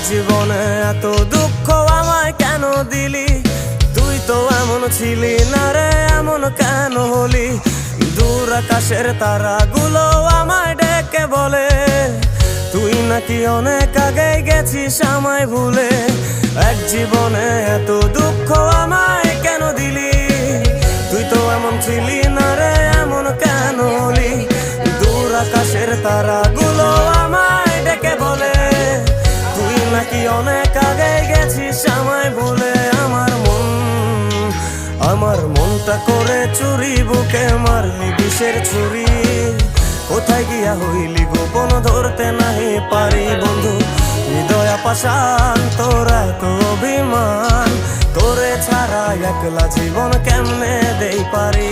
জীবনে এত দুঃখ আমায় কেন দিলি? তুই তো এমন ছিলি না রে, এমন কেন হলি? দূর আকাশের তারাগুলো আমায় ডেকে বলে তুই নাকি অনেক আগে গেছিস আমায় ভুলে। এক জীবনে এত দুঃখ আমায় কেন দিলি? তুই তো এমন ছিলি না রে, এমন কেন হলি? দূর আকাশের তারাগুলো আমায় ডেকে বলে তুই নাকি অনেক আগে গেছিস আমায় ভুলে। আমার মনটা করে চুরি, বুকে মারলি বিষের ছুরি। কোথায় গিয়া হইলি গোপন ধরতে নাহি পারি বন্ধু। হৃদয় পাষাণ তোর এত অভিমান, তোরে ছাড়া একলা জীবন কেমনে দেই পারি?